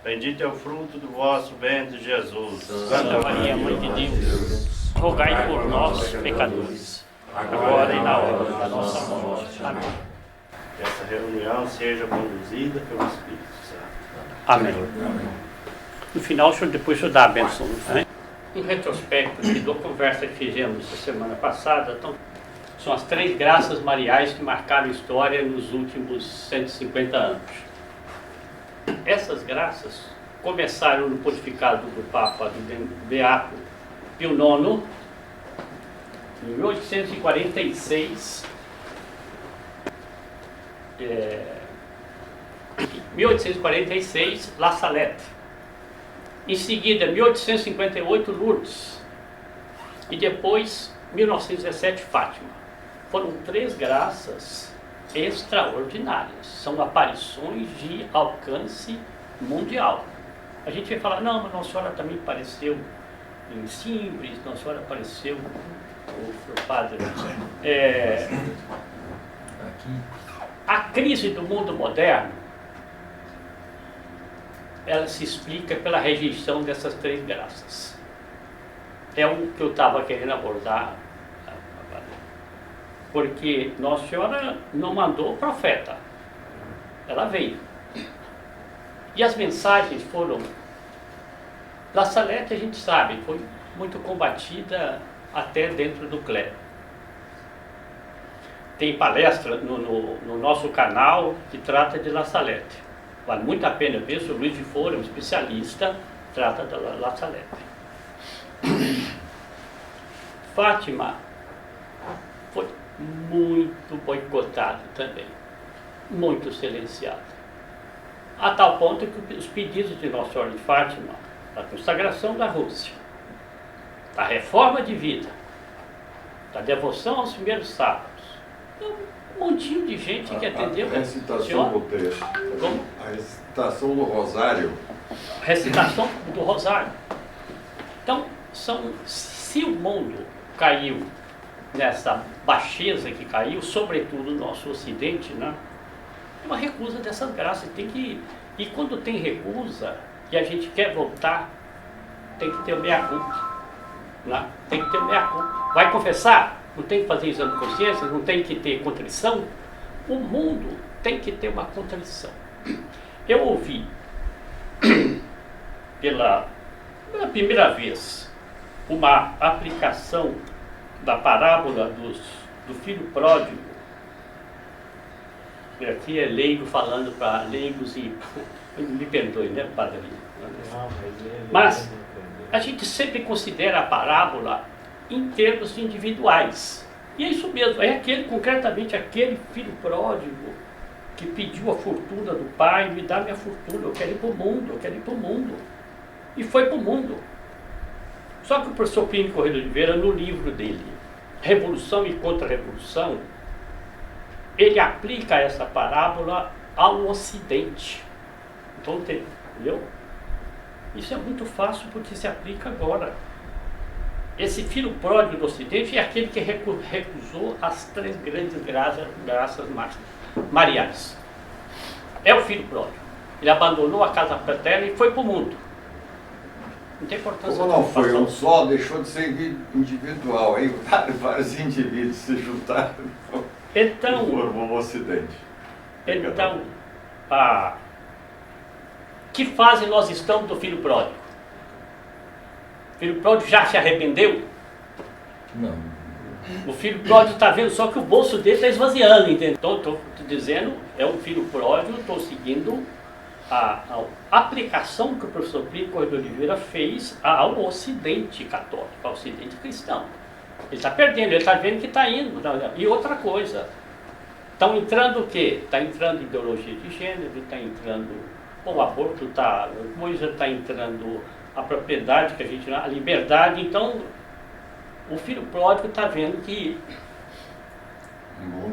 Bendito é o fruto do vosso ventre, Jesus. Santa Maria, Mãe de Deus, rogai por nós, pecadores, agora e na hora da nossa morte. Amém. Que essa reunião seja conduzida pelo Espírito Santo. Amém. No final, depois o senhor dá a benção. Né? Um retrospecto aqui da conversa que fizemos a semana passada. Então, são as 3 graças mariais que marcaram a história nos últimos 150 anos. Essas graças começaram no pontificado do Papa do Beato Pio IX, em 1846. 1846, La Salette. Em seguida, 1858, Lourdes. E depois, 1917, Fátima. Foram 3 graças extraordinárias. São aparições de alcance mundial. A gente vai falar, não, mas Nossa Senhora também apareceu em Simples, Nossa Senhora apareceu, o padre. A crise do mundo moderno, ela se explica pela rejeição dessas 3 graças. É o que eu estava querendo abordar. Porque Nossa Senhora não mandou o profeta, ela veio. E as mensagens foram... La Salette, a gente sabe, foi muito combatida até dentro do clero. Tem palestra no nosso canal que trata de La Salette. Vale muito a pena ver, o Luiz de Fora, um especialista, trata da La Salette. Fátima foi muito boicotado também, muito silenciado, a tal ponto que os pedidos de Nossa Senhora de Fátima, da consagração da Rússia, da reforma de vida, da devoção aos primeiros sábados, um montinho de gente que atendeu a recitação do texto. Como? A recitação do rosário. Recitação do rosário. Então, se o mundo caiu nessa baixeza que caiu, sobretudo no nosso ocidente, né? É uma recusa dessas graças. E quando tem recusa e a gente quer voltar, tem que ter o meia-culpa. Né? Tem que ter o meia-culpa. Vai confessar? Não tem que fazer exame de consciência? Não tem que ter contrição? O mundo tem que ter uma contrição. Eu ouvi pela primeira vez uma aplicação da parábola do filho pródigo. Aqui é leigo falando para leigos e me perdoe, né, padre? Mas a gente sempre considera a parábola em termos individuais. E é isso mesmo, é concretamente aquele filho pródigo que pediu a fortuna do pai, me dá minha fortuna, eu quero ir para o mundo, eu quero ir para o mundo. E foi para o mundo. Só que o professor Plínio Corrêa de Oliveira, no livro dele, Revolução e Contra-Revolução, ele aplica essa parábola ao Ocidente. Então, entendeu? Isso é muito fácil porque se aplica agora. Esse filho pródigo do Ocidente é aquele que recusou as 3 grandes graças mariais. É o filho pródigo. Ele abandonou a casa paterna e foi para o mundo. Não tem importância. Como não foi um só, deixou de ser individual, hein? Vários indivíduos se juntaram e formou o Ocidente. Então, que fase nós estamos do filho pródigo? O filho pródigo já se arrependeu? Não. O filho pródigo está vendo só que o bolso dele está esvaziando, entendeu? Então, estou dizendo, é um filho pródigo, estou seguindo a aplicação que o professor Plínio Corrêa de Oliveira fez ao Ocidente católico, ao Ocidente cristão. Ele está perdendo, ele está vendo que está indo. E outra coisa, estão entrando o quê? Está entrando ideologia de gênero, está entrando o aborto, está entrando a propriedade, a liberdade. Então, o filho pródigo está vendo que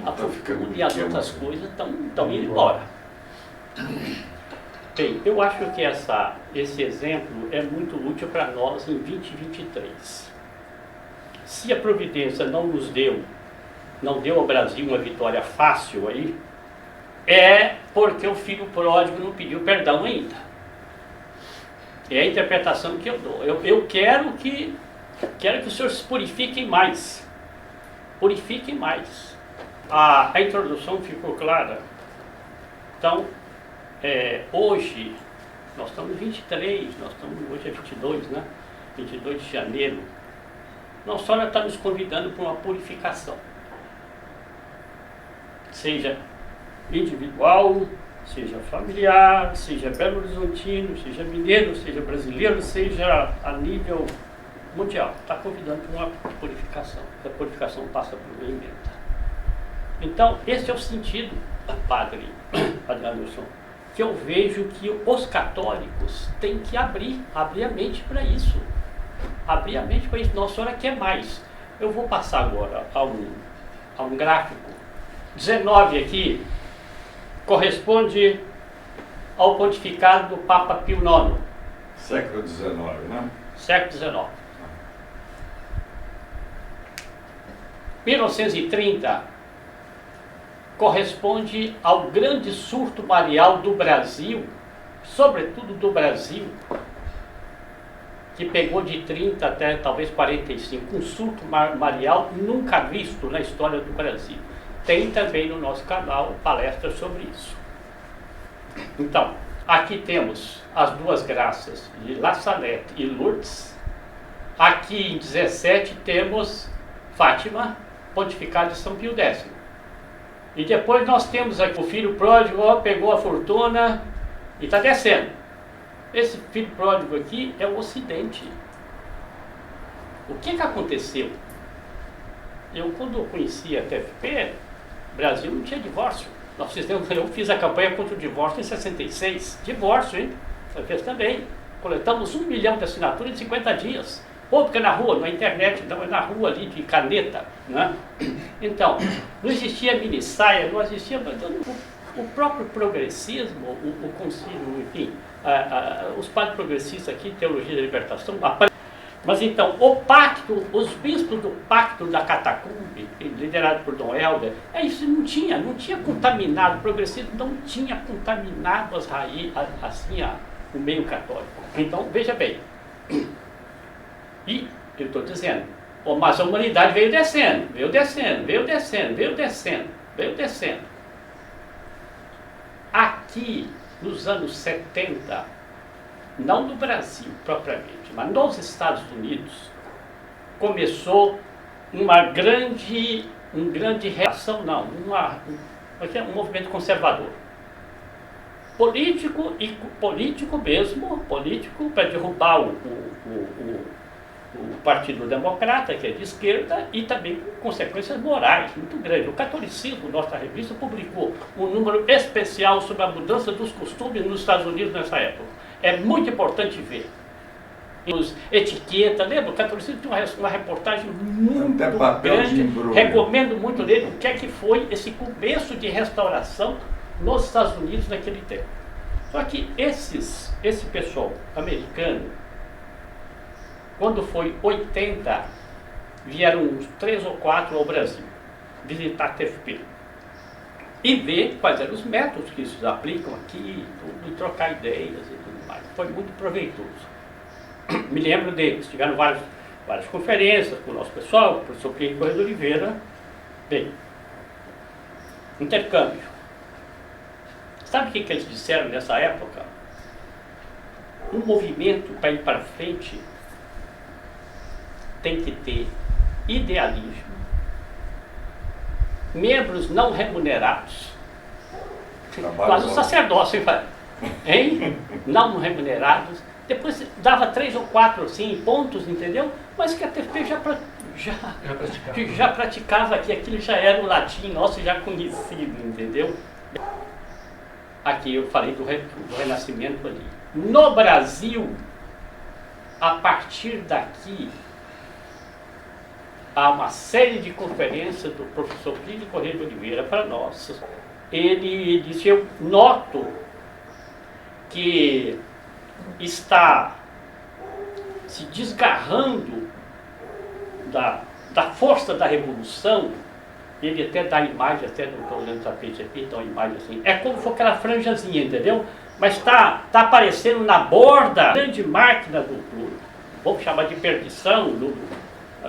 a fortuna e as outras coisas estão indo embora. Bem, eu acho que esse exemplo é muito útil para nós em 2023. Se a providência não deu ao Brasil uma vitória fácil aí, é porque o filho pródigo não pediu perdão ainda. É a interpretação que eu dou. Eu quero que os senhores se purifiquem mais. Purifiquem mais. A introdução ficou clara. Então, hoje, nós estamos em 23, hoje é 22, né? 22 de janeiro. Nossa Senhora está nos convidando para uma purificação. Seja individual, seja familiar, seja Belo Horizontino, seja mineiro, seja brasileiro, seja a nível mundial. Está convidando para uma purificação. A purificação passa por meio mental. Então, esse é o sentido, Padre Anderson, que eu vejo que os católicos têm que abrir a mente para isso. Abrir a mente para isso. Nossa Senhora quer mais. Eu vou passar agora a um gráfico. 19 aqui corresponde ao pontificado do Papa Pio IX. Século XIX, né? Século XIX. 1930 corresponde ao grande surto marial do Brasil, sobretudo do Brasil, que pegou de 30 até talvez 45, um surto marial nunca visto na história do Brasil. Tem também no nosso canal palestras sobre isso. Então, aqui temos as duas graças de La Salette e Lourdes. Aqui em 17 temos Fátima, pontificado de São Pio X. E depois nós temos aqui o filho pródigo, pegou a fortuna e está descendo. Esse filho pródigo aqui é o Ocidente. O que aconteceu? Eu, quando conheci a TFP, o Brasil não tinha divórcio. Eu fiz a campanha contra o divórcio em 66. Divórcio, hein? Eu fiz também. Coletamos 1 milhão de assinaturas em 50 dias. Pública na rua, na internet, não é na rua ali de caneta, né? Então, não existia minissaia, não existia... O próprio progressismo, o concílio, enfim, os padres progressistas aqui, Teologia da Libertação, mas então, o pacto, os bispos do pacto da Catacumbe, liderado por Dom Helder, isso não tinha contaminado, o progressismo não tinha contaminado as raízes, assim, o meio católico. Então, veja bem, e eu estou dizendo, mas a humanidade veio descendo. Aqui, nos anos 70, não no Brasil propriamente, mas nos Estados Unidos, começou um grande reação, um movimento conservador. Político mesmo, para derrubar o Partido Democrata, que é de esquerda, e também com consequências morais muito grandes. O Catolicismo, nossa revista, publicou um número especial sobre a mudança dos costumes nos Estados Unidos nessa época. É muito importante ver. Etiqueta, lembra? O Catolicismo tem uma reportagem muito grande, recomendo muito ler o que é que foi esse começo de restauração nos Estados Unidos naquele tempo. Só que esse pessoal americano, quando foi 80, vieram uns 3 ou 4 ao Brasil visitar a TFP e ver quais eram os métodos que eles aplicam aqui, tudo, e trocar ideias e tudo mais. Foi muito proveitoso. Me lembro deles, tiveram várias conferências com o nosso pessoal, o professor Pierre Correia de Oliveira. Bem, intercâmbio. Sabe o que eles disseram nessa época? Um movimento para ir para frente tem que ter idealismo, membros não remunerados, quase um sacerdócio, hein? Não remunerados. Depois dava 3 ou 4 assim, pontos, entendeu? Mas que a TFP já praticava aqui, aquilo já era o latim nosso já conhecido, entendeu? Aqui eu falei do Renascimento ali. No Brasil, a partir daqui, há uma série de conferências do professor Plínio Correia de Oliveira para nós. Ele disse, eu noto que está se desgarrando da força da revolução. Ele até dá a imagem, até não estou olhando o tapete aqui, então a imagem assim, é como se fosse aquela franjazinha, entendeu? mas está aparecendo na borda grande máquina vamos chamar de perdição,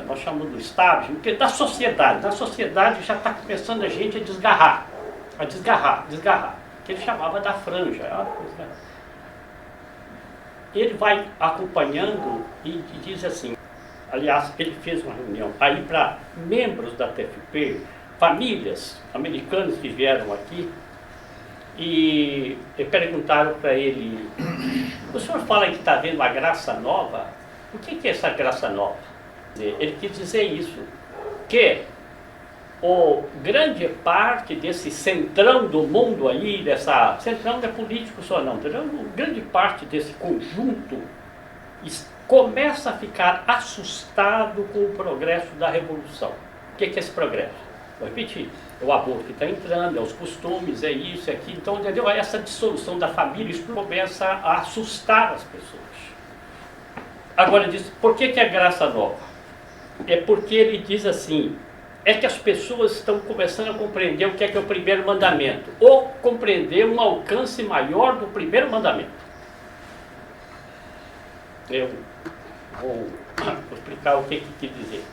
nós chamamos do establishment, porque da sociedade. Na sociedade já está começando a gente a desgarrar, que ele chamava da franja. Ele vai acompanhando e diz assim, aliás, ele fez uma reunião aí para membros da TFP, famílias americanas que vieram aqui, e perguntaram para ele, o senhor fala que está vendo uma graça nova, o que é essa graça nova? Ele quis dizer isso, que grande parte desse centrão do mundo aí, centrão não é político só não, grande parte desse conjunto começa a ficar assustado com o progresso da revolução. O que é esse progresso? Vou repetir, é o aborto que está entrando, é os costumes, é isso, é aquilo. Então, entendeu? Essa dissolução da família, isso começa a assustar as pessoas. Agora, ele diz, por que é graça nova? É porque ele diz assim, é que as pessoas estão começando a compreender o que é o primeiro mandamento, ou compreender um alcance maior do primeiro mandamento. Eu vou explicar o que quer dizer.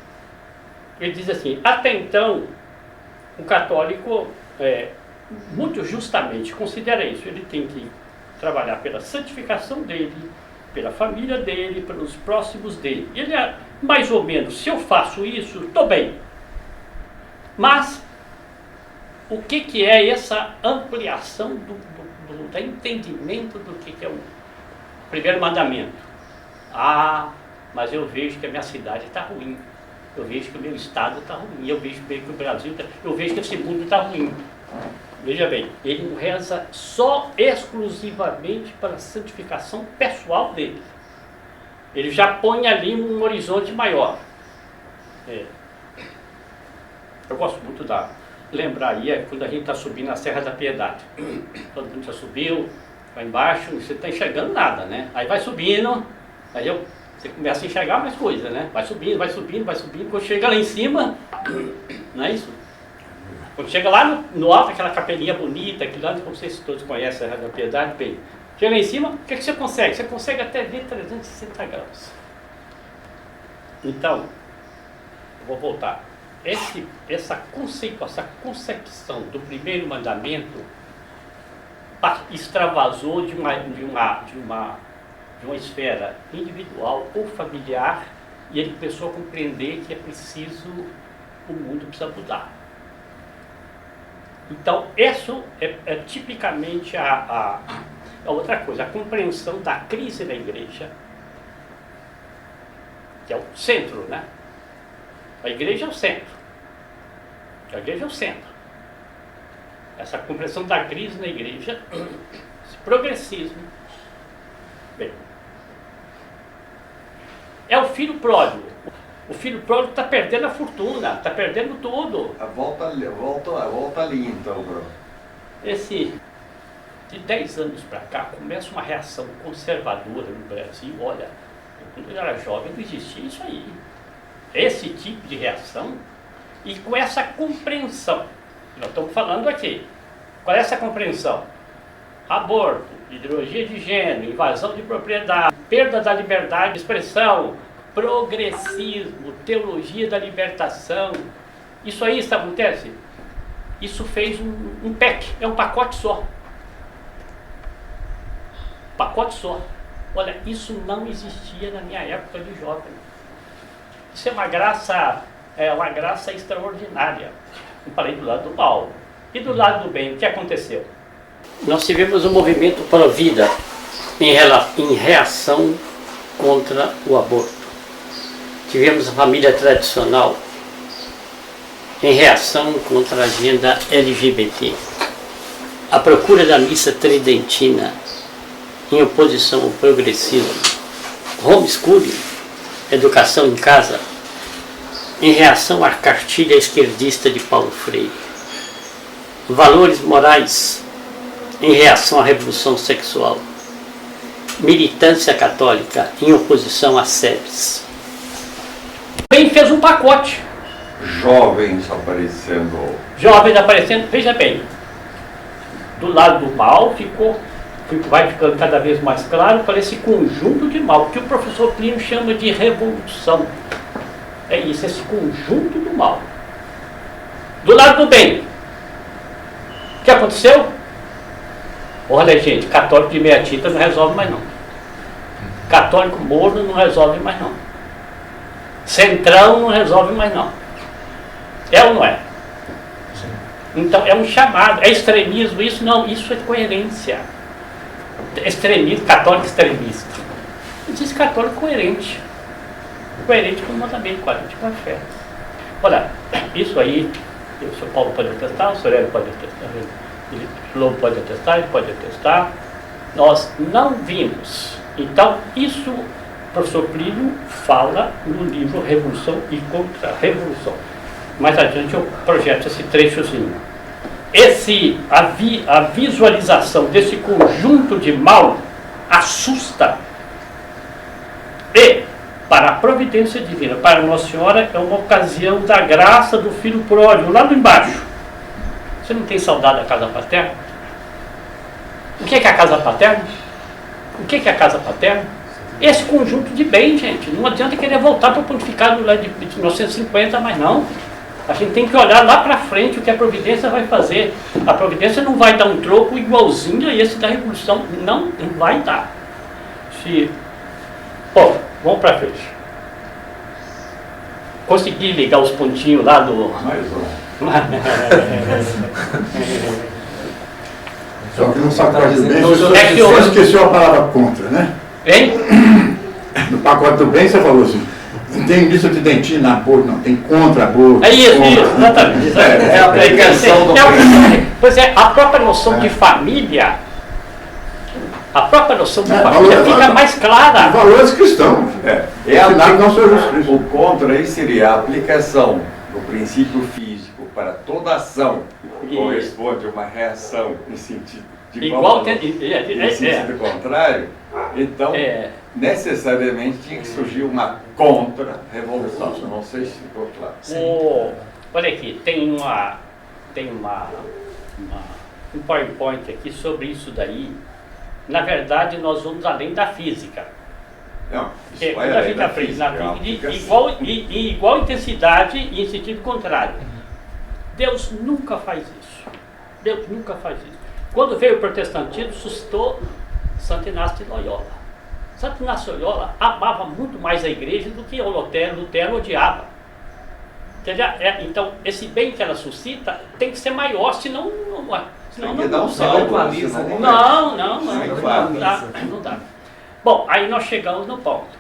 Ele diz assim, até então, o católico, muito justamente, considera isso. Ele tem que trabalhar pela santificação dele, pela família dele, pelos próximos dele. Ele é mais ou menos, se eu faço isso, estou bem. Mas, o que é essa ampliação do entendimento do que é o primeiro mandamento? Mas eu vejo que a minha cidade está ruim. Eu vejo que o meu estado está ruim, eu vejo que o Brasil está... Eu vejo que esse mundo está ruim. Veja bem, ele não reza só exclusivamente para a santificação pessoal dele. Ele já põe ali um horizonte maior. Eu gosto muito lembrar aí, quando a gente está subindo a Serra da Piedade. Todo mundo já subiu, vai embaixo, você não está enxergando nada, né? Aí vai subindo, você começa a enxergar mais coisas, né? Vai subindo. Quando chega lá em cima, não é isso? Quando chega lá no alto, aquela capelinha bonita, aquilo lá, não sei se todos conhecem a Serra da Piedade, bem. Chega lá em cima, o que você consegue? Você consegue até ver 360 graus. Então, eu vou voltar. Essa concepção do primeiro mandamento extravasou de uma esfera individual ou familiar, e ele começou a compreender que o mundo precisa mudar. Então, isso é tipicamente a outra coisa, a compreensão da crise da igreja, que é o centro, né? A igreja é o centro. Essa compreensão da crise na igreja, esse progressismo. Bem, é o filho pródigo. O filho pródigo está perdendo a fortuna, está perdendo tudo. Volta ali então, Bruno. De 10 anos para cá, começa uma reação conservadora no Brasil. Olha, quando eu era jovem não existia isso aí. Esse tipo de reação e com essa compreensão. Nós estamos falando aqui. Qual é essa compreensão? Aborto, ideologia de gênero, invasão de propriedade, perda da liberdade de expressão, progressismo, teologia da libertação. Isso aí, sabe o que acontece? Isso fez um pack, é um pacote só. Pacote só. Olha, isso não existia na minha época de jovem. Isso é uma graça extraordinária. Eu falei do lado do mal. E do lado do bem, o que aconteceu? Nós tivemos um movimento pró-vida em reação contra o aborto. Tivemos a família tradicional em reação contra a agenda LGBT. A procura da missa tridentina em oposição ao progressismo. Homeschooling, educação em casa, em reação à cartilha esquerdista de Paulo Freire. Valores morais em reação à revolução sexual. Militância católica em oposição às SEBs. Bem, fez um pacote. Jovens aparecendo. Jovens aparecendo, veja bem. Do lado do mal ficou vai ficando cada vez mais claro para esse conjunto de mal, que o professor Plínio chama de revolução. É isso, esse conjunto do mal. Do lado do bem, o que aconteceu? Olha, gente, católico de meia tinta não resolve mais não. Católico morno não resolve mais não. Centrão não resolve mais não. É ou não é? Então é um chamado, é extremismo isso? Não, isso é coerência. Extremismo, católico extremista. Diz católico coerente. Coerente com o mandamento, coerente com a fé. Olha, isso aí, o Sr. Paulo pode atestar, o Sr. Hélio pode atestar, o Lobo pode atestar, ele pode atestar. Nós não vimos. Então, isso o professor Plínio fala no livro Revolução e Contra-Revolução. Mais adiante eu projeto esse trechozinho. A visualização desse conjunto de mal assusta. E, para a providência divina, para Nossa Senhora, é uma ocasião da graça do filho pródigo, lá do embaixo. Você não tem saudade da casa paterna? O que é a casa paterna? O que é a casa paterna? Esse conjunto de bem, gente. Não adianta querer voltar para o pontificado lá de 1950, mas não. A gente tem que olhar lá para frente o que a providência vai fazer. A providência não vai dar um troco igualzinho a esse da Revolução. Não vai dar. Bom, vamos para frente. Consegui ligar os pontinhos lá do... Mais um. Só que não sacode bem, você esqueceu a palavra contra, né? Hein? No pacote do bem você falou assim, não tem missa de dentinho na boca, não, tem contra a boca. É isso, exatamente. É a aplicação do... Pois é, a própria noção de família, a própria noção de família fica mais clara. Valores cristãos. É a o contra aí seria a aplicação do princípio físico para toda ação que corresponde a uma reação em sentido de igual em sentido contrário. Então, necessariamente tinha que surgir uma contra-revolução. Não sei se ficou claro. Olha aqui, tem um PowerPoint aqui sobre isso daí. Na verdade, nós vamos além da física. Não, Porque quando a gente aprende na física, em igual intensidade e em sentido contrário. Deus nunca faz isso. Deus nunca faz isso. Quando veio o protestantismo, suscitou Santo Inácio de Loyola. Santo Inácio de Loyola amava muito mais a igreja do que o Lutero. Lutero odiava. Entendeu? Então, esse bem que ela suscita tem que ser maior, senão não dá um salto à missa. Não dá. Bom, aí nós chegamos no ponto.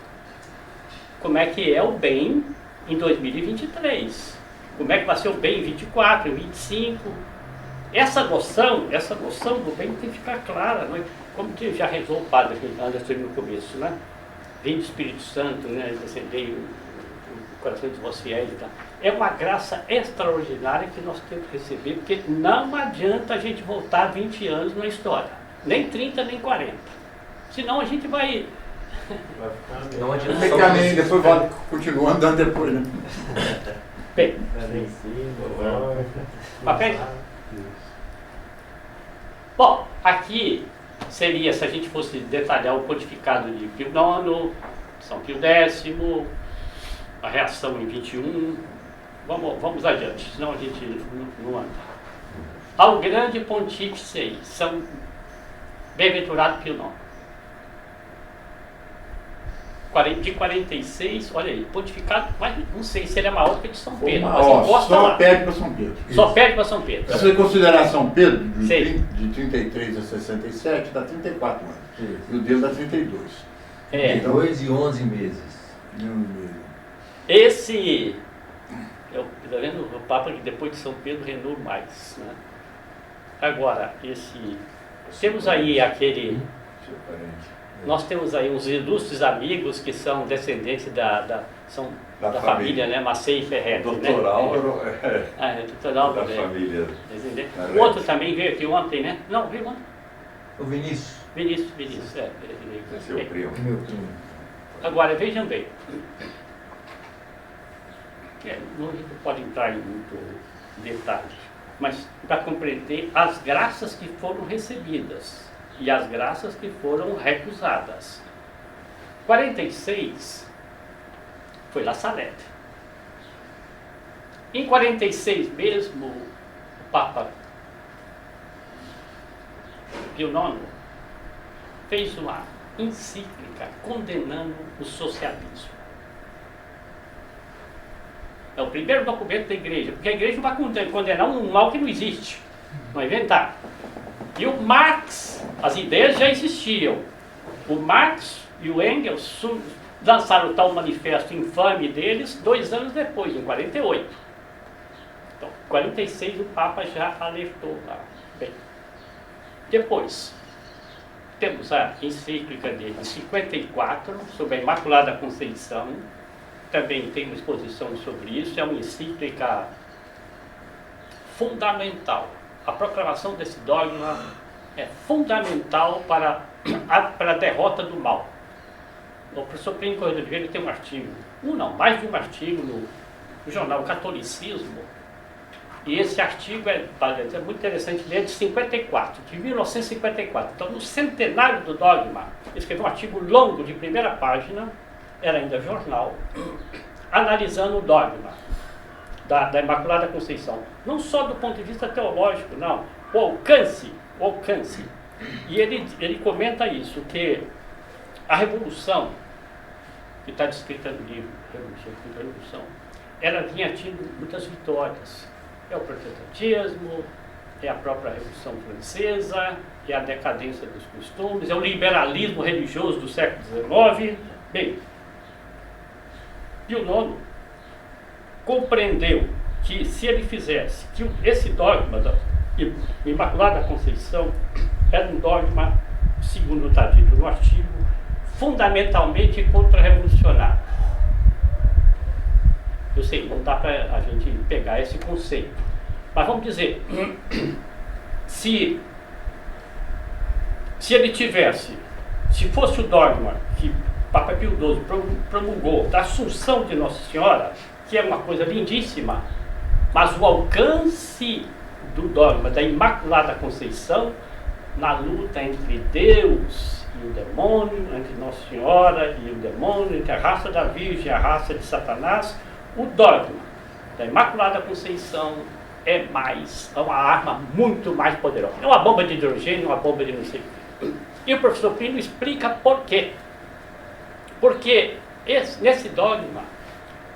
Como é que é o bem em 2023? Como é que vai ser o bem em 24, em 25? Essa noção do bem tem que ficar clara, não é? Como que já rezou o padre Anderson no começo, né? Vem do Espírito Santo, né? Descendei o coração de vossos fiéis e tal. É uma graça extraordinária que nós temos que receber, porque não adianta a gente voltar 20 anos na história. Nem 30, nem 40. Senão a gente vai... Não adianta. Tem caminho, depois vai continuar andando depois, né? Bem. Papéis? Bom, aqui seria, se a gente fosse detalhar o pontificado de Pio IX, São Pio X, a reação em 21, vamos adiante, senão a gente não anda. Ao grande pontífice aí, São Bem-aventurado Pio IX. De 46, olha aí, pontificado, mas não sei se ele é maior que de São Pedro, mas encosta só lá. perde para São Pedro. Só perde para São Pedro. Se você considerar São Pedro, Sei. de 33 a 67, dá 34 anos. E o dele dá 32. 2 e 11 meses. Esse, tá vendo, o Papa que depois de São Pedro reinou mais, né? Agora, temos aí nós temos aí uns ilustres amigos que são descendentes da família, né? Macei e Ferretti, Doutor Álvaro Doutor Álvaro, da família. O outro também veio aqui ontem, né? Não, veio ontem. O Vinícius. Vinícius, Seu primo. Meu primo. Agora, vejam bem. Não pode entrar em muito detalhe, mas para compreender as graças que foram recebidas. e as graças que foram recusadas. 46 foi La Salette. Em 46 mesmo, o Papa Pio IX fez uma encíclica condenando o socialismo. É o primeiro documento da igreja, porque a igreja não vai condenar um mal que não existe, não vai inventar. E o Marx, as ideias já existiam. O Marx e o Engels lançaram o tal manifesto infame deles 2 anos depois, em 48. Então, em 46 o Papa já alertou lá. Bem, depois, temos a encíclica dele, de 54, sobre a Imaculada Conceição. Também tem uma exposição sobre isso. É uma encíclica fundamental. A proclamação desse dogma é fundamental para a derrota do mal. O professor Plínio Corrêa de Oliveira tem um artigo, mais de um artigo no jornal Catolicismo, e esse artigo é muito interessante, ele é de 54, de 1954. Então, no centenário do dogma, ele escreveu um artigo longo, de primeira página, era ainda jornal, analisando o dogma da Imaculada Conceição. Não só do ponto de vista teológico, não. O alcance. E ele comenta isso, que a revolução, que está descrita no livro, Revolução, ela vinha tendo muitas vitórias. É o protestantismo, é a própria Revolução Francesa, é a decadência dos costumes, é o liberalismo religioso do século XIX. Bem, Pio IX compreendeu que se ele fizesse, que esse dogma da Imaculada Conceição era um dogma, segundo está dito no artigo, fundamentalmente contra-revolucionário. Eu sei, não dá para a gente pegar esse conceito, mas vamos dizer, se ele tivesse, se fosse o dogma que Papa Pio XII promulgou da Assunção de Nossa Senhora, que é uma coisa lindíssima, mas o alcance do dogma da Imaculada Conceição na luta entre Deus e o demônio, entre Nossa Senhora e o demônio, entre a raça da Virgem e a raça de Satanás, o dogma da Imaculada Conceição é uma arma muito mais poderosa. É uma bomba de hidrogênio, uma bomba de não sei o quê. E o professor Plínio explica por quê. Porque nesse dogma,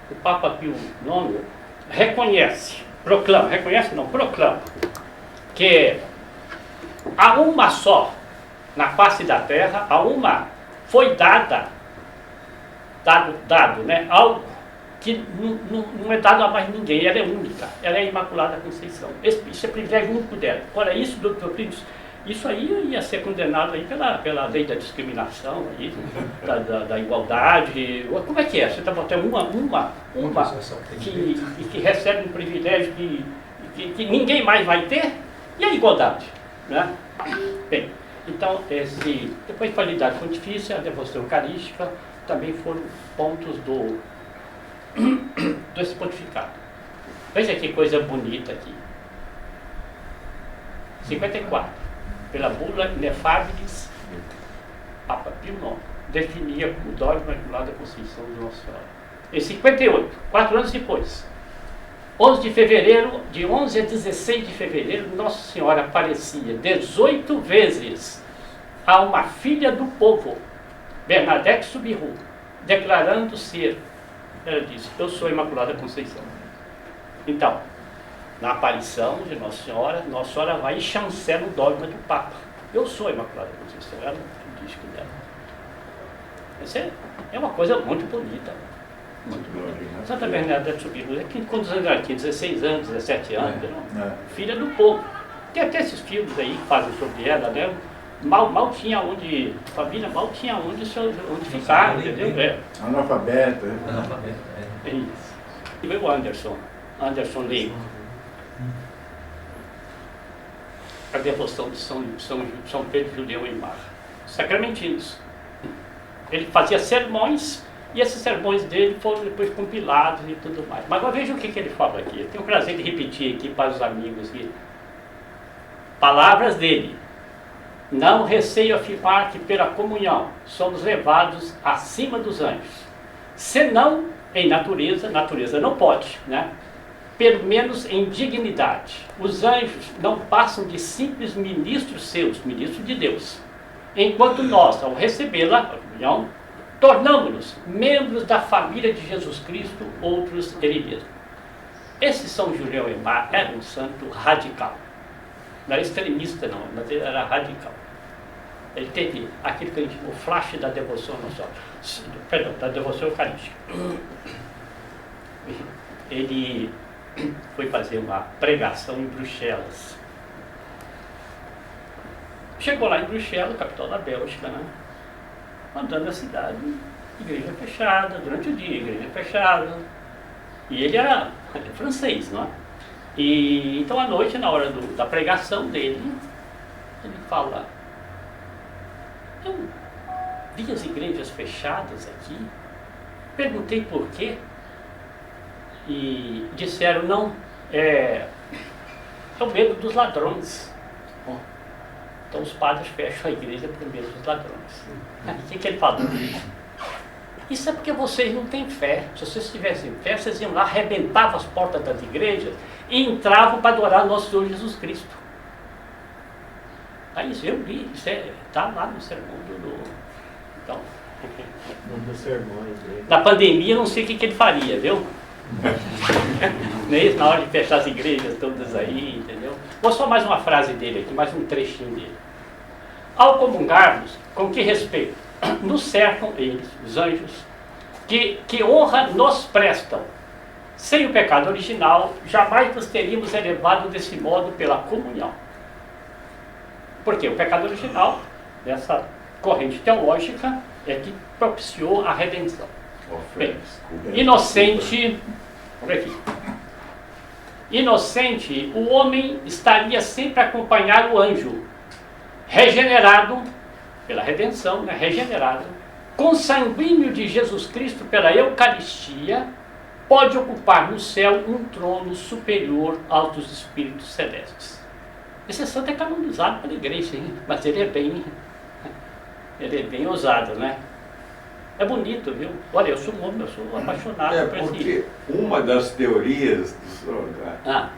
o Papa Pio IX proclama, que há uma só na face da terra, foi dado, né, algo que não é dado a mais ninguém, ela é única, ela é a Imaculada Conceição. Isso é privilégio único dela. Ora, isso, doutor Plínio, isso aí ia ser condenado aí pela lei da discriminação, aí, da igualdade. Como é que é? Você está botando uma que recebe um privilégio que ninguém mais vai ter? E a igualdade? Né? Bem, então, depois a qualidade pontifícia, a devoção eucarística, também foram pontos desse pontificado. Veja que coisa bonita aqui. 54. Pela bula Inefabilis, Papa Pio IX definia o dogma da Imaculada Conceição de Nossa Senhora. Em 58, 4 anos depois, 11 de fevereiro, de 11 a 16 de fevereiro, Nossa Senhora aparecia 18 vezes a uma filha do povo, Bernadette Soubirous, declarando ser, ela disse, eu sou a Imaculada Conceição. Então, na aparição de Nossa Senhora vai e chancela o dogma do Papa. Eu sou a Imaculada Conceição, ela no disco dela. Isso é uma coisa muito bonita. Muito bonita. Santa Bernadette Soubirous, quantos anos ela tinha? 16 anos, 17 anos, filha do povo. Tem até esses filmes aí que fazem sobre ela, né? Mal tinha onde, a família mal tinha onde ficar, entendeu? Analfabeta. É isso. E veio o Anderson Leigo. A devoção de São Pedro Julião e Mar. Sacramentinos. Ele fazia sermões, e esses sermões dele foram depois compilados e tudo mais. Mas agora veja o que ele fala aqui. Eu tenho o prazer de repetir aqui para os amigos aqui. Palavras dele. Não receio afirmar que pela comunhão somos levados acima dos anjos. Senão, em natureza não pode, né? Pelo menos em dignidade. Os anjos não passam de simples ministros seus, ministros de Deus. Enquanto nós, ao recebê-la, a comunhão, tornamos-nos membros da família de Jesus Cristo, outros ele mesmo. Esse São Julião Aymar era um santo radical. Não era extremista não, mas ele era radical. Ele teve aquilo que a gente, o flash da devoção da devoção eucarística. Ele foi fazer uma pregação em Bruxelas. Chegou lá em Bruxelas, capital da Bélgica, né? Andando na cidade, igreja fechada, durante o dia, igreja fechada. E ele era francês, não é? E então à noite, na hora da pregação dele, ele fala: eu vi as igrejas fechadas aqui, perguntei por quê, e disseram: não, é o medo dos ladrões. Bom, então os padres fecham a igreja por medo dos ladrões. O que ele falou? Isso é porque vocês não têm fé. Se vocês tivessem fé, vocês iam lá, arrebentavam as portas das igrejas e entravam para adorar nosso Senhor Jesus Cristo. Aí eu li, isso está lá no sermão do... Então, na pandemia, não sei o que ele faria, viu? Na hora de fechar as igrejas todas aí, entendeu? Vou só mais uma frase dele aqui, mais um trechinho dele. Ao comungarmos, com que respeito nos cercam eles, os anjos, que honra nos prestam. Sem o pecado original, jamais nos teríamos elevado desse modo pela comunhão. Porque o pecado original, dessa corrente teológica, é que propiciou a redenção. Bem, inocente, por aqui. Inocente, o homem estaria sempre a acompanhar o anjo, regenerado pela redenção, né? Regenerado, consanguíneo de Jesus Cristo pela Eucaristia, pode ocupar no céu um trono superior aos dos espíritos celestes. Esse santo é canonizado pela igreja, hein? Mas ele é bem ousado, né? É bonito, viu? Olha, eu sou um homem, eu sou apaixonado por porque esse... uma das teorias da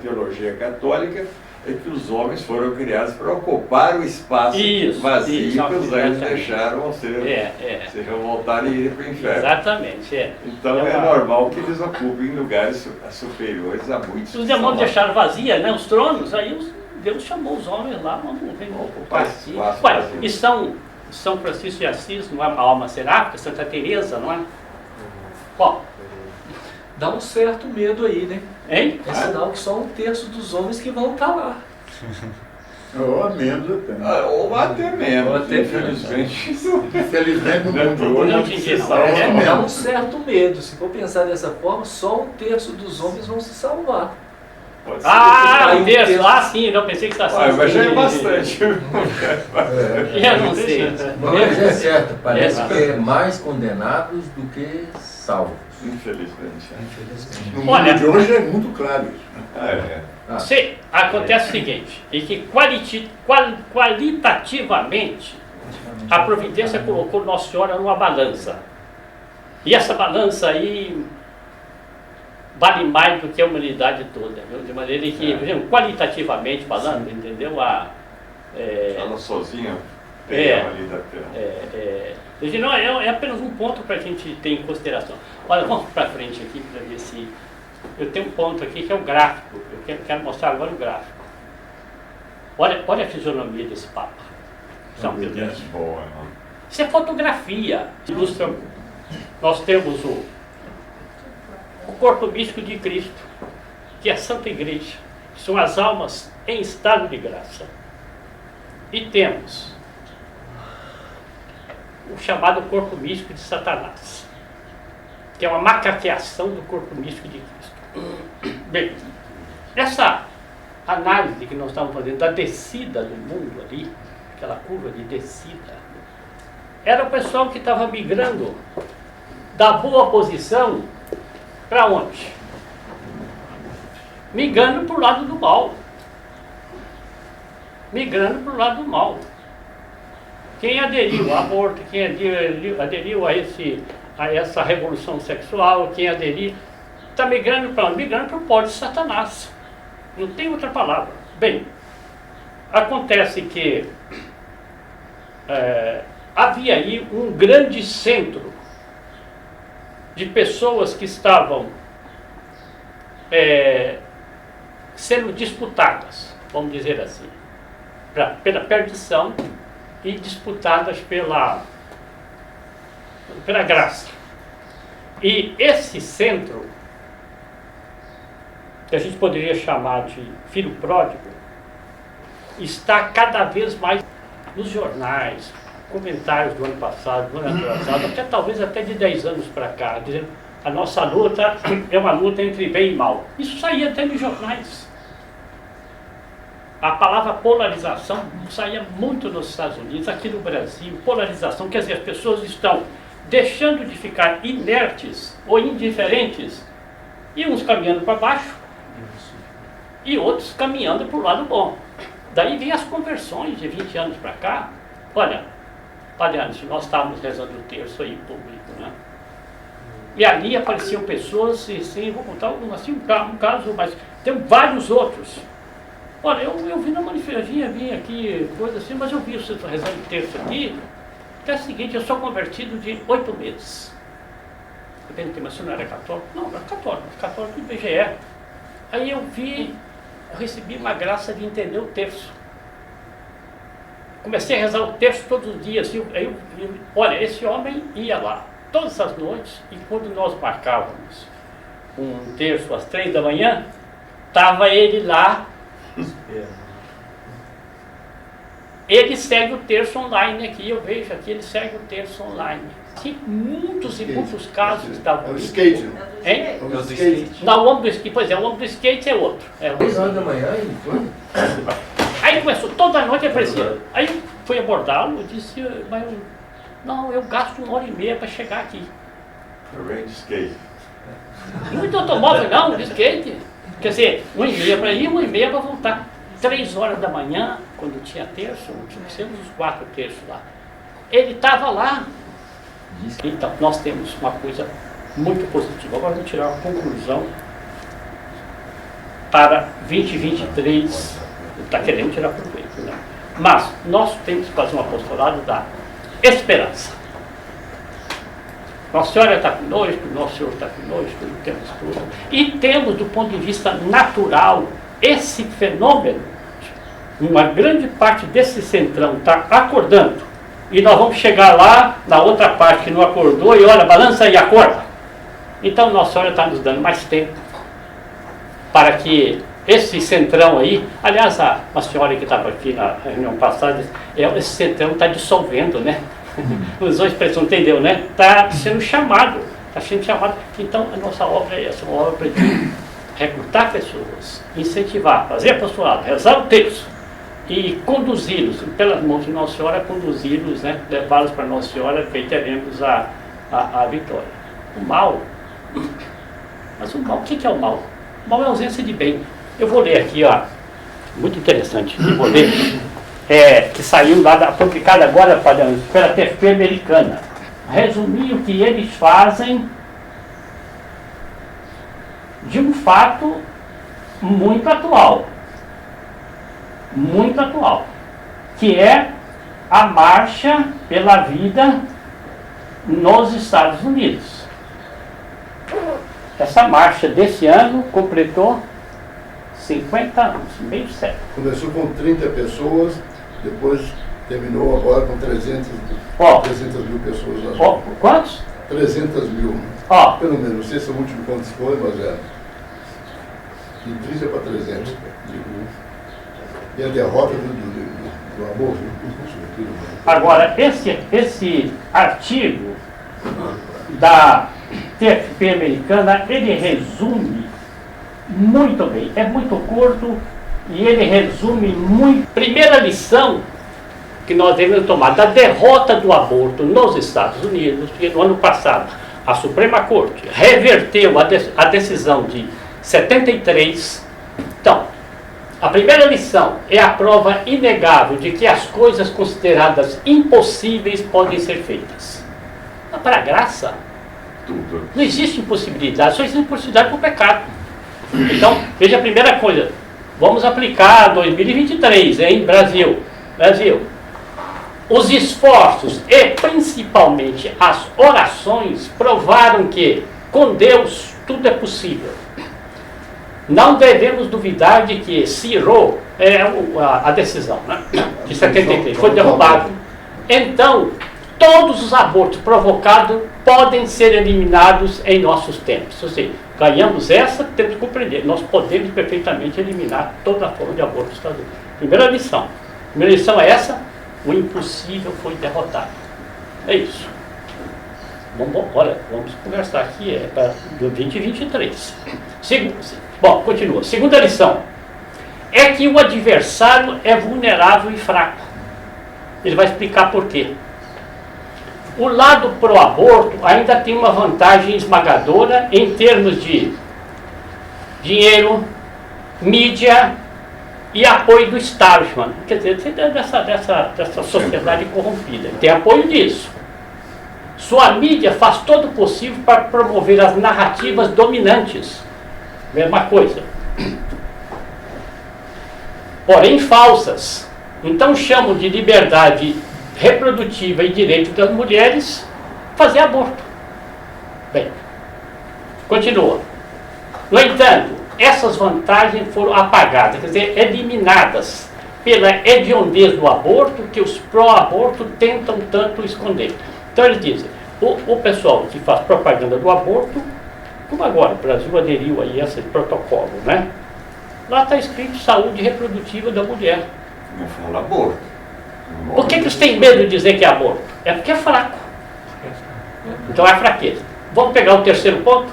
teologia católica é que os homens foram criados para ocupar o espaço vazio que os anjos deixaram ao se revoltarem e ir para o inferno. Exatamente, é. Então é normal que eles ocupem lugares superiores a muitos. Os demônios deixaram vazia, né? Os tronos, aí Deus chamou os homens lá, vamos ocupar aqui. Ué, e São Francisco de Assis, não é uma alma seráfica, Santa Teresa, não é? Bom, Dá um certo medo aí, né? hein? É sinal que só 1/3 dos homens que vão estar lá. Ou menos até. Ou até menos, Ou até infelizmente. Infelizmente no mundo de hoje Não a gente entendi, se não. salva É, menos. Dá um certo medo. Se for pensar dessa forma, só 1/3 dos homens vão se salvar. Pode ser. Ah, Aí um terço, sim, não pensei que está Olha, mas já é assim. bastante. Eu não sei. Mas é certo, parece É. que é mais condenados do que salvos. Infelizmente. No mundo Olha, de hoje é muito claro isso. Acontece o seguinte, e que qualitativamente a providência colocou Nossa Senhora numa balança. E essa balança aí vale mais do que a humanidade toda, viu? De maneira que, por exemplo, qualitativamente falando, entendeu? Ela sozinha É. tem a valida da terra. Não, é apenas um ponto para a gente ter em consideração. Olha, vamos para frente aqui para ver se... Eu tenho um ponto aqui que é o gráfico. Eu quero mostrar agora o gráfico. Olha a fisionomia desse Papa. São Pedro. Boa, não? Isso é fotografia. Ilustra. Nós temos o corpo místico de Cristo, que é a Santa Igreja, que são as almas em estado de graça. E temos o chamado corpo místico de Satanás, que é uma macaqueação do corpo místico de Cristo. Bem, essa análise que nós estamos fazendo da descida do mundo ali, aquela curva de descida, era o pessoal que estava migrando da boa posição para onde? Migrando para o lado do mal. migrando para o lado do mal. Quem aderiu ao aborto, quem aderiu a essa revolução sexual, quem aderiu, está migrando para onde? Migrando para o pó de Satanás. Não tem outra palavra. Bem, acontece que havia aí um grande centro de pessoas que estavam sendo disputadas, vamos dizer assim, pela perdição e disputadas pela graça. E esse centro, que a gente poderia chamar de filho pródigo, está cada vez mais nos jornais, comentários do ano passado, do ano atrasado, até talvez até de 10 anos para cá, dizendo a nossa luta é uma luta entre bem e mal. Isso saía até nos jornais. A palavra polarização saía muito nos Estados Unidos, aqui no Brasil, polarização, quer dizer, as pessoas estão deixando de ficar inertes ou indiferentes, e uns caminhando para baixo, e outros caminhando para o lado bom. Daí vem as conversões de 20 anos para cá. Olha, Padre Anderson, nós estávamos rezando o terço aí público, né? E ali apareciam pessoas, e sim, vou contar assim, um caso, mas tem vários outros. Olha, eu vi na manifestação, vim aqui, coisa assim, mas eu vi você rezando o terço aqui, que é o seguinte, eu sou convertido de 8 meses. Eu perguntei, mas você não era católico? Não, era católico do IBGE. Aí eu recebi uma graça de entender o terço. Comecei a rezar o terço todos os dias. Olha, esse homem ia lá todas as noites, e quando nós marcávamos um terço às 3 da manhã, estava ele lá. Ele segue o terço online aqui, eu vejo aqui, ele segue o terço online. Sim, muitos e muitos casos estavam. É o skate, né? Hein? É o skate. Não, o homem do skate, pois é, o homem do skate é outro. 10 horas da manhã e foi. Aí começou, toda noite aparecia. Aí eu fui abordá-lo, eu disse, mas eu gasto 1h30 para chegar aqui. Eu venho de skate. Muito automóvel não, de skate. Quer dizer, 1h30 para ir, 1h30 para voltar. 3 horas da manhã, quando tinha terço, tínhamos os 4 terços lá. Ele estava lá. Então, nós temos uma coisa muito positiva. Agora vamos tirar uma conclusão para 2023. Está querendo tirar proveito, né? Mas nós temos que fazer um apostolado da esperança. Nossa Senhora está conosco, Nosso Senhor está conosco, temos tudo. E temos, do ponto de vista natural, esse fenômeno. Uma grande parte desse centrão está acordando. E nós vamos chegar lá, na outra parte que não acordou, e olha, balança e acorda. Então Nossa Senhora está nos dando mais tempo para que esse centrão aí, aliás, uma senhora que estava aqui na reunião passada, esse centrão está dissolvendo, né? Usou a expressão, entendeu, né? Está sendo chamado, Então a nossa obra é essa, uma obra de recrutar pessoas, incentivar, fazer apostolado, rezar o terço e conduzi-los, pelas mãos de Nossa Senhora, conduzi-los, né? Levá-los para Nossa Senhora, que teremos a vitória. O mal, mas o mal, o que é o mal? O mal é a ausência de bem. Eu vou ler aqui, ó, muito interessante, eu vou ler, que saiu lá, publicado agora pela TFP americana. Resumir o que eles fazem de um fato muito atual, que é a marcha pela vida nos Estados Unidos. Essa marcha desse ano completou 50 anos, meio século. Começou com 30 pessoas, depois terminou agora com 300 mil pessoas lá. Quantos? 300 mil. Pelo menos, não sei se o último quantos foi, mas de 30 para 300. E a derrota do amor. Agora, esse artigo da TFP americana, ele resume muito bem, é muito curto e ele resume muito. Primeira lição que nós devemos tomar da derrota do aborto nos Estados Unidos, que no ano passado a Suprema Corte reverteu a decisão de 73. Então, A primeira lição é a prova inegável de que as coisas consideradas impossíveis podem ser feitas. Mas para a graça, não existe impossibilidade, só existe impossibilidade para o pecado. Então, veja a primeira coisa. Vamos aplicar 2023, hein, Brasil. Brasil. Os esforços e principalmente as orações provaram que com Deus tudo é possível. Não devemos duvidar de que Ciro, a decisão, né, de 73, foi derrubado. Então, todos os abortos provocados podem ser eliminados em nossos tempos. Ou seja, ganhamos essa, temos que compreender. Nós podemos perfeitamente eliminar toda forma de aborto nos Estados Unidos. Primeira lição. Primeira lição é essa: o impossível foi derrotado. É isso. Vamos conversar aqui, para 2023. Bom, continua. Segunda lição é que o adversário é vulnerável e fraco. Ele vai explicar por quê. O lado pró-aborto ainda tem uma vantagem esmagadora em termos de dinheiro, mídia e apoio do establishment. Quer dizer, dessa sociedade corrompida. Tem apoio disso. Sua mídia faz todo o possível para promover as narrativas dominantes. Mesma coisa. Porém falsas. Então chamam de liberdade reprodutiva e direito das mulheres fazer aborto. Bem, continua. No entanto, essas vantagens foram apagadas, quer dizer, eliminadas pela hediondez do aborto que os pró-aborto tentam tanto esconder. Então eles dizem, o pessoal que faz propaganda do aborto, como agora o Brasil aderiu aí a esse protocolo, né? Lá está escrito saúde reprodutiva da mulher. Não fala aborto. Por que eles têm medo de dizer que é aborto? É porque é fraco. Então é fraqueza. Vamos pegar o terceiro ponto?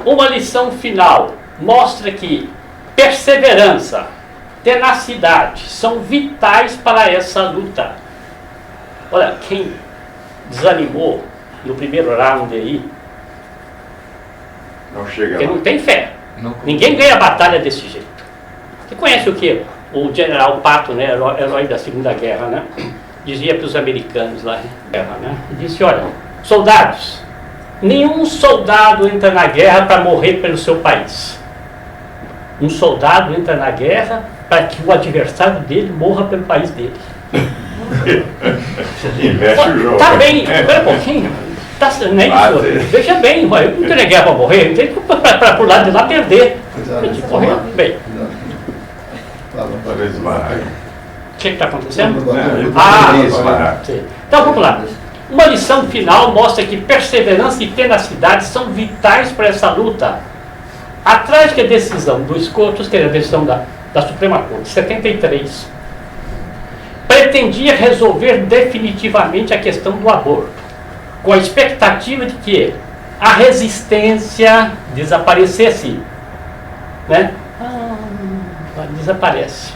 Uma lição final mostra que perseverança, tenacidade são vitais para essa luta. Olha, quem desanimou no primeiro round aí, não chega porque lá. não tem fé. Ninguém ganha a batalha desse jeito. Você conhece o quê? O general Patton, né, herói da Segunda Guerra, né, dizia para os americanos lá, né, disse, olha, soldados, nenhum soldado entra na guerra para morrer pelo seu país. Um soldado entra na guerra para que o adversário dele morra pelo país dele. Investe o jogo. Tá bem, espera um pouquinho. Tá, né, veja bem, eu não tenho guerra para morrer, eu tenho para o lado de lá perder. Eu tenho que correr bem. O que está acontecendo? Então vamos lá. Uma lição final mostra que perseverança e tenacidade são vitais para essa luta. A trágica decisão do Scotus, que é a decisão da Suprema Corte, 73, pretendia resolver definitivamente a questão do aborto, com a expectativa de que a resistência desaparecesse, né? Desaparece.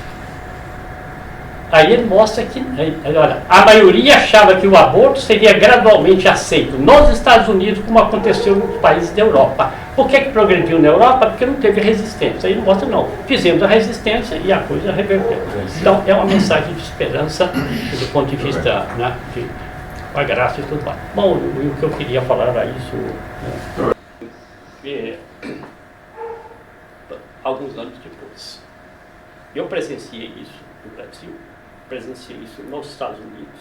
Aí ele mostra que, olha, a maioria achava que o aborto seria gradualmente aceito nos Estados Unidos, como aconteceu nos países da Europa. Por que progrediu na Europa? Porque não teve resistência. Aí ele mostra, não, fizemos a resistência e a coisa reverteu. Então é uma mensagem de esperança do ponto de vista, né, de a graça e tudo mais. Bom, o que eu queria falar era isso, né? Alguns anos depois. Eu presenciei isso no Brasil, presenciei isso nos Estados Unidos.